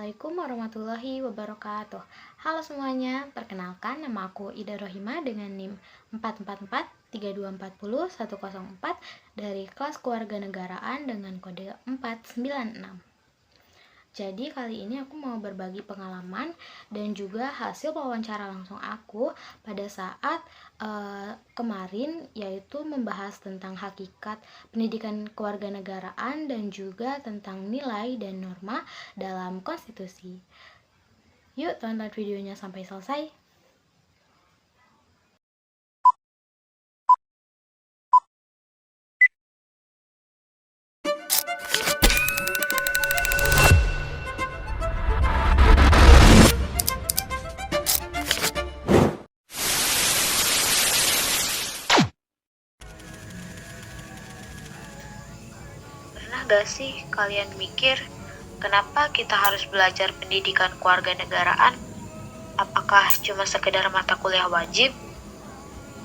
Assalamualaikum warahmatullahi wabarakatuh. Halo semuanya, perkenalkan nama aku Ida Rohima dengan NIM 4443240 dari kelas Kewarganegaraan dengan kode 496. Jadi kali ini aku mau berbagi pengalaman dan juga hasil wawancara langsung aku pada saat kemarin, yaitu membahas tentang hakikat pendidikan kewarganegaraan dan juga tentang nilai dan norma dalam konstitusi. Yuk tonton videonya sampai selesai. Pernah gak sih kalian mikir, kenapa kita harus belajar pendidikan kewarganegaraan? Apakah cuma sekedar mata kuliah wajib?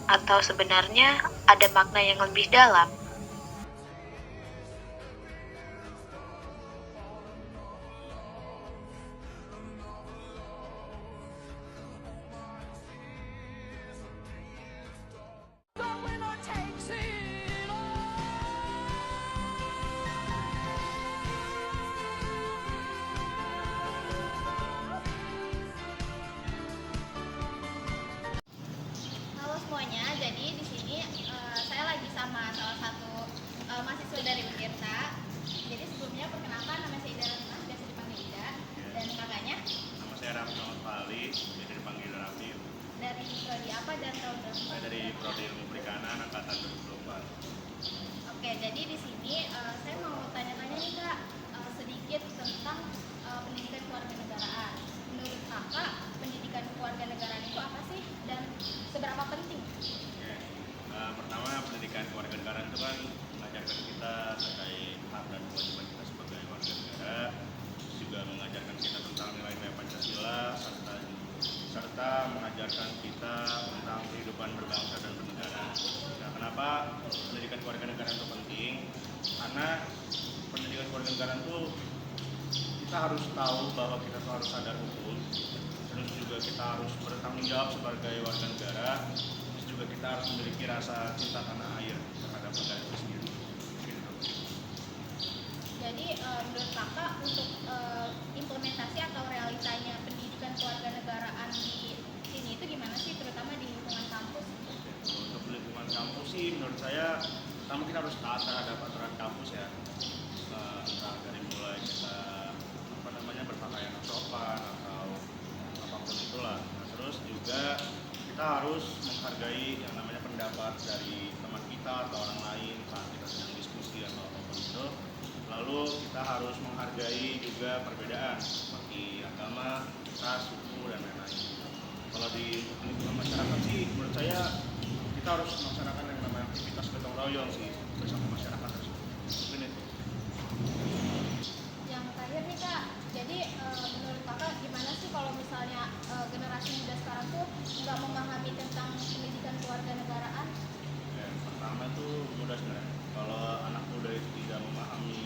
Atau sebenarnya ada makna yang lebih dalam? Halo semuanya, jadi di sini saya lagi sama salah satu mahasiswa dari Untirta. Jadi sebelumnya perkenalkan, nama saya Ida Rahma, biasa dipanggil Ida. Dan kakaknya Nama saya Raffi Muhammad Fali, biasa dipanggil Raffi. dari prodi apa dan tahun berapa? Saya dari Prodi Ilmu Perikanan angkatan 2024. Oke, jadi di sini saya mau tanya-tanya nih kak, sedikit tentang pendidikan kewarganegaraan. Menurut kakak, pendidikan kewarganegaraan itu apa sih dan seberapa penting? Oke. Pertama, pendidikan kewarganegaraan itu kan mengajarkan kita terkait hak dan kewajiban kita sebagai warga negara, terus juga mengajarkan kita tentang nilai-nilai Pancasila, serta mengajarkan kita tentang kehidupan berbangsa dan bernegara. Nah, kenapa pendidikan kewarganegaraan itu penting? Karena pendidikan kewarganegaraan itu kita harus tahu bahwa kita tuh harus sadar hukum, terus juga kita harus bertanggung jawab sebagai warga negara, terus juga kita harus memiliki rasa cinta tanah air terhadap negara itu sendiri. Gitu. Jadi menurut kakak untuk implementasi atau realitanya pendidikan kewarganegaraan di sini itu gimana sih, terutama di lingkungan kampus? Untuk lingkungan kampus sih, menurut saya pertama kita harus taat terhadap aturan kampus ya. Entah dari mulai kita berpakaian sopan atau apapun itulah. Nah, terus juga kita harus menghargai yang namanya pendapat dari teman kita atau orang lain saat kita sedang diskusi atau apapun itu. Lalu kita harus menghargai juga perbedaan seperti agama, ras, suku dan lain-lain. Kalau di lingkungan masyarakat sih, menurut saya kita harus melaksanakan yang namanya aktivitas gotong royong sih bersama masyarakat tersebut. Mungkin itu. Yang terakhir nih kak, jadi menurut kakak gimana sih kalau misalnya generasi muda sekarang tuh nggak memahami tentang pendidikan kewarganegaraan? Yang pertama tuh mudah sebenarnya. Kalau anak muda itu tidak memahami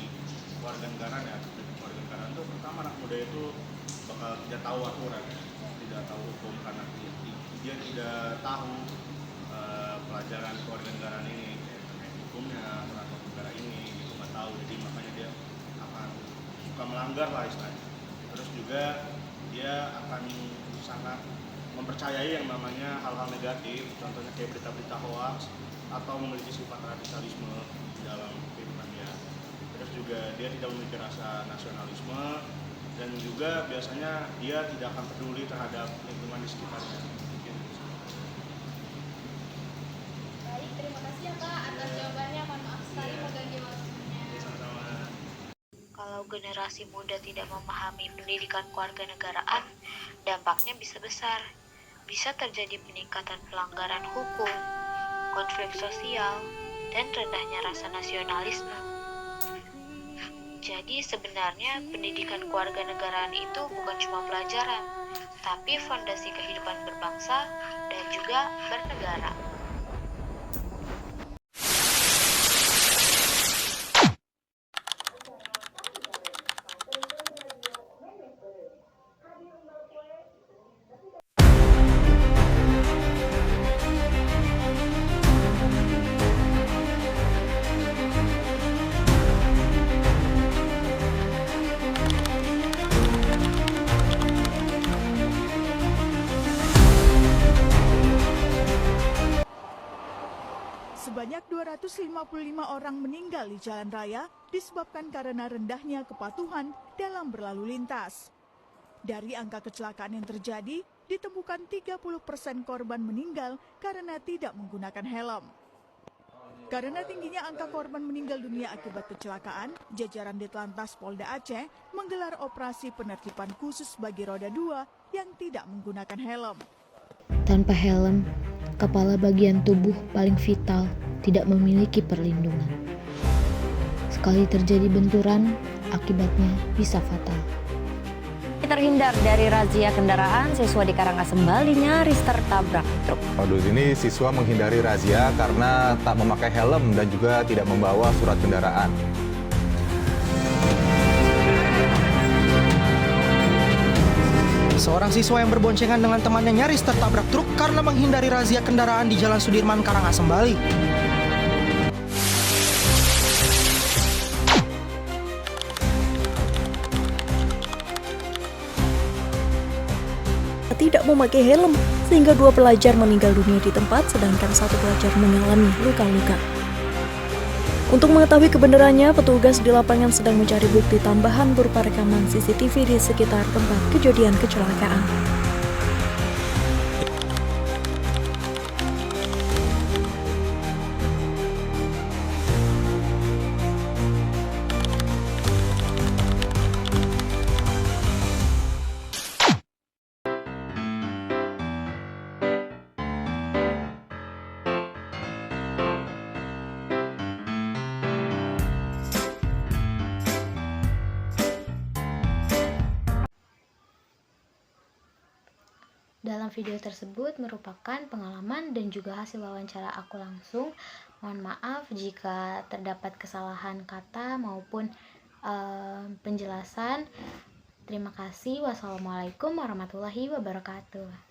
kewarganegaraan ya, kewarganegaraan tuh pertama anak muda itu bakal tidak tahu aturan, ya, tidak tahu hukum karena dia tidak tahu pelajaran kewarganegaraan ini, kayak terkait hukumnya, peraturan negara ini, gitu nggak tahu. Jadi makanya dia akan suka melanggar lah istilahnya. Terus juga dia akan sangat mempercayai yang namanya hal-hal negatif, contohnya kayak berita-berita hoax atau memiliki sifat radikalisme di dalam kehidupan dia. Terus juga dia tidak memiliki rasa nasionalisme dan juga biasanya dia tidak akan peduli terhadap lingkungan di sekitarnya. Baik, terima kasih ya kak atas jawabannya. Mohon maaf sekali mengganggu waktunya. Sama-sama. Kalau generasi muda tidak memahami pendidikan kewarganegaraan, dampaknya bisa besar. Bisa terjadi peningkatan pelanggaran hukum, konflik sosial, dan rendahnya rasa nasionalisme. Jadi sebenarnya pendidikan kewarganegaraan itu bukan cuma pelajaran, tapi fondasi kehidupan berbangsa dan juga bernegara. Sebanyak 255 orang meninggal di jalan raya disebabkan karena rendahnya kepatuhan dalam berlalu lintas. Dari angka kecelakaan yang terjadi, ditemukan 30% korban meninggal karena tidak menggunakan helm. Karena tingginya angka korban meninggal dunia akibat kecelakaan, jajaran Ditlantas Polda Aceh menggelar operasi penertiban khusus bagi roda 2 yang tidak menggunakan helm. Tanpa helm, kepala bagian tubuh paling vital tidak memiliki perlindungan. Sekali terjadi benturan, akibatnya bisa fatal. Terhindar dari razia kendaraan, siswa di Karangasem Bali nyaris tertabrak truk. Aduh, ini siswa menghindari razia karena tak memakai helm dan juga tidak membawa surat kendaraan. Seorang siswa yang berboncengan dengan temannya nyaris tertabrak truk karena menghindari razia kendaraan di Jalan Sudirman, Karangasem, Bali. Tidak memakai helm, sehingga 2 pelajar meninggal dunia di tempat, sedangkan 1 pelajar mengalami luka-luka. Untuk mengetahui kebenarannya, petugas di lapangan sedang mencari bukti tambahan berupa rekaman CCTV di sekitar tempat kejadian kecelakaan. Dalam video tersebut merupakan pengalaman dan juga hasil wawancara aku langsung. Mohon maaf jika terdapat kesalahan kata maupun penjelasan. Terima kasih. Wassalamualaikum warahmatullahi wabarakatuh.